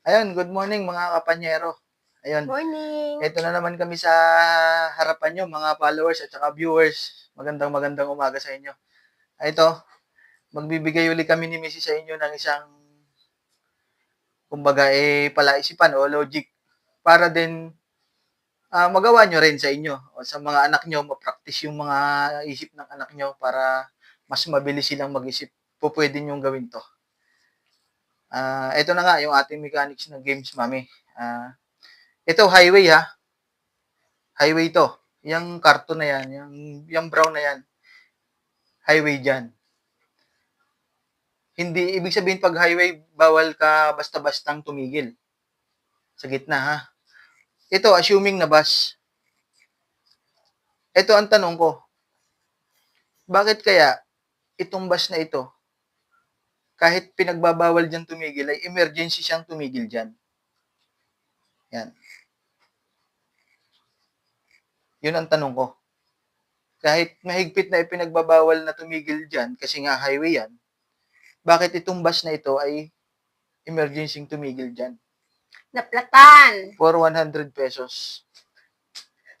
Ayun, good morning mga kapanyero. Ayun, Morning. eto na naman kami sa harapan niyo mga followers at saka viewers. Magandang umaga sa inyo. Ito, magbibigay uli kami ni Mrs. sa inyo ng isang kumbaga, palaisipan o logic para din, magawa niyo rin sa inyo o sa mga anak niyo, ma-practice yung mga isip ng anak niyo para mas mabilis silang mag-isip. Pupuwede niyong gawin 'to. Eto na nga yung ating mechanics ng games, mami. Ito highway, highway 'to. Yang karton na 'yan, yang brown na 'yan, highway diyan. Hindi ibig sabihin 'pag highway, bawal ka basta-bastang tumigil. Sa gitna, ha. Ito, assuming na bus. Ito ang tanong ko, bakit kaya itong bus na ito, kahit pinagbabawal diyan tumigil, ay emergency siyang tumigil diyan? Yan. Yun ang tanong ko. Kahit mahigpit na ipinagbabawal na tumigil diyan kasi nga highway yan, bakit itong bus na ito ay emergency tumigil diyan? Naplatan. For 100 pesos.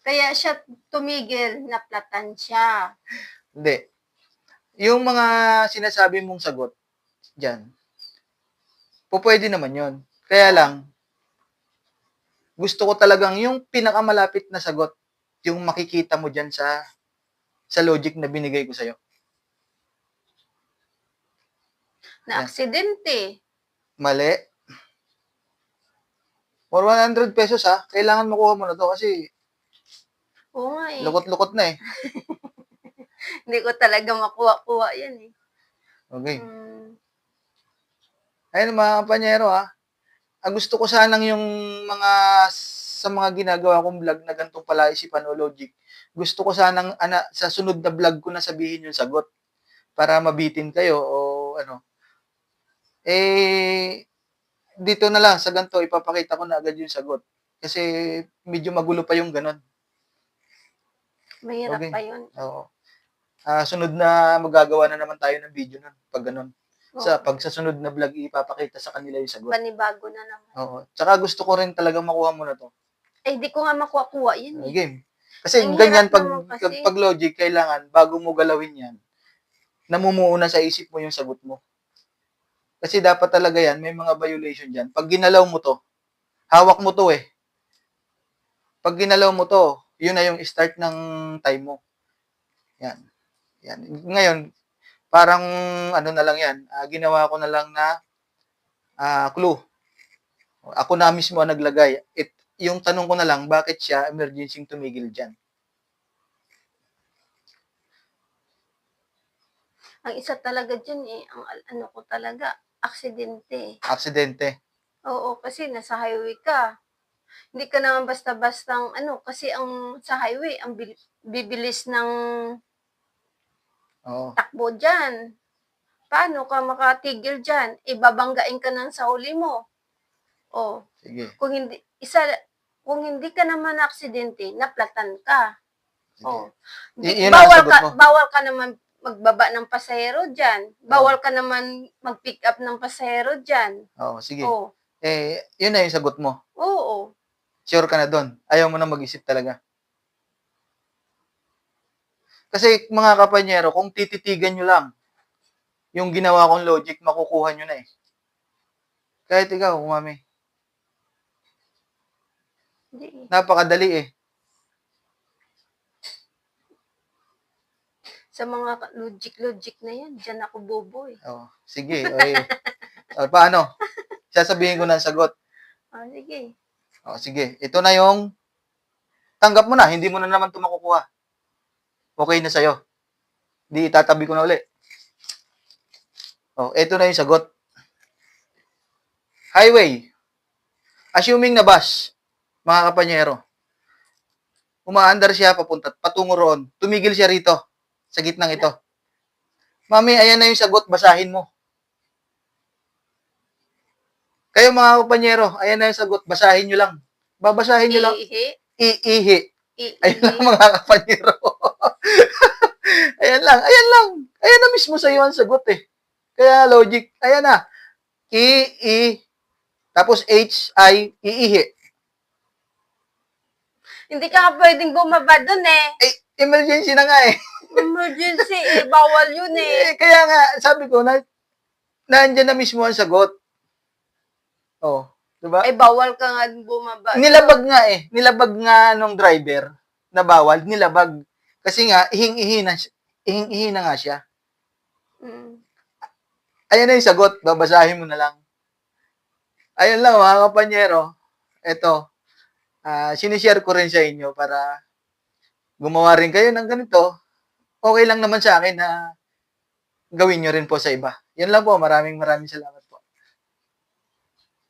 Kaya siya tumigil, naplatan siya. Hindi. Yung mga sinasabi mong sagot diyan, pwede naman yon. Kaya lang, gusto ko talagang yung pinakamalapit na sagot, yung makikita mo diyan sa logic na binigay ko sa'yo. Na aksidente. Mali. For 100 pesos, kailangan makuha mo na to kasi Oo nga eh. lukot-lukot na eh. Hindi ko talaga makuha-kuha yan eh. Okay. Ayun mga kapanyero, gusto ko sanang yung mga sa mga ginagawa kong vlog na ganitong palaisipan o logic, gusto ko sanang sa sunod na vlog ko na sabihin yung sagot para mabitin kayo o ano. Dito na lang sa ganito, ipapakita ko na agad yung sagot. Kasi medyo magulo pa yung ganon. Mahirap Okay. pa yun. Oo. Sunod na magagawa na naman tayo ng video nun pag ganon. Pag sa sunod na vlog, ipapakita sa kanila yung sagot. Panibago na naman. Oo. Tsaka gusto ko rin talagang makuha mo na to. Di ko nga makuha-kuha yun eh. Game. Kasi Ang ganyan, hirap naman kasi. pag logic, kailangan, bago mo galawin yan, namumuo na sa isip mo yung sagot mo. Kasi dapat talaga yan, may mga violation dyan. Pag ginalaw mo to, hawak mo to eh. Pag ginalaw mo to, yun na yung start ng time mo. Yan. Yan. Ngayon, parang ano na lang yan, ginawa ko na lang na clue. Ako na mismo ang naglagay. Yung tanong ko na lang, bakit siya emergency tumigil dyan? Ang isa talaga dyan eh, ang ano ko talaga, aksidente. Aksidente. Oo, kasi nasa highway ka. Hindi ka naman basta-bastang ano, kasi ang sa highway, ang bibilis ng takbo dyan. Paano ka makatigil dyan? Babanggain ka ng sa huli mo. Sige. Kung hindi ka naman aksidente, naplatan ka. Sige. Bawal ka naman magbaba ng pasahero dyan. Bawal ka naman mag-pick up ng pasahero dyan. Sige. Yun na yung sagot mo. Oo. Sure ka na doon. Ayaw mo na mag-isip talaga. Kasi mga kapanyero, kung tititigan nyo lang yung ginawa kong logic, makukuha nyo na eh. Kahit ikaw, mami. Napakadali eh. Sa mga logic na yan, dyan ako bobo eh. Sige. Paano? Sasabihin ko na ang sagot. Sige. Sige. Ito na yung tanggap mo na. Hindi mo na naman ito makukuha. Okay na sa'yo. Di itatabi ko na uli. Ito na yung sagot. Highway. Assuming na bus, mga kapanyero, umaandar siya patungo roon. Tumigil siya rito, sa gitnang ito. Mami, ayan na yung sagot, basahin mo. Kayo mga kapanyero, ayan na yung sagot, basahin nyo lang. Babasahin nyo lang. Iihi. Ayan lang mga kapanyero. Ayan lang. Ayan na mismo sa iyo ang sagot eh. Kaya logic, ayan na. Tapos H ay iihi. Hindi ka nga pwedeng bumaba dun eh. Eh, emergency na nga eh. Emergency eh. Bawal yun eh. Kaya nga, sabi ko, nandiyan na mismo ang sagot. Oh, diba? Ay, bawal ka nga bumaba. Nilabag nga eh. Nilabag nga nung driver na bawal. Nilabag. Kasi nga, ihing-ihi na nga siya. Mm. Ayan na yung sagot. Babasahin mo na lang. Ayun lang, mga kapanyero. Ito. Sinishare ko rin sa inyo para gumawa rin kayo ng ganito. Okay lang naman sa akin na gawin nyo rin po sa iba. Yan lang po. Maraming salamat.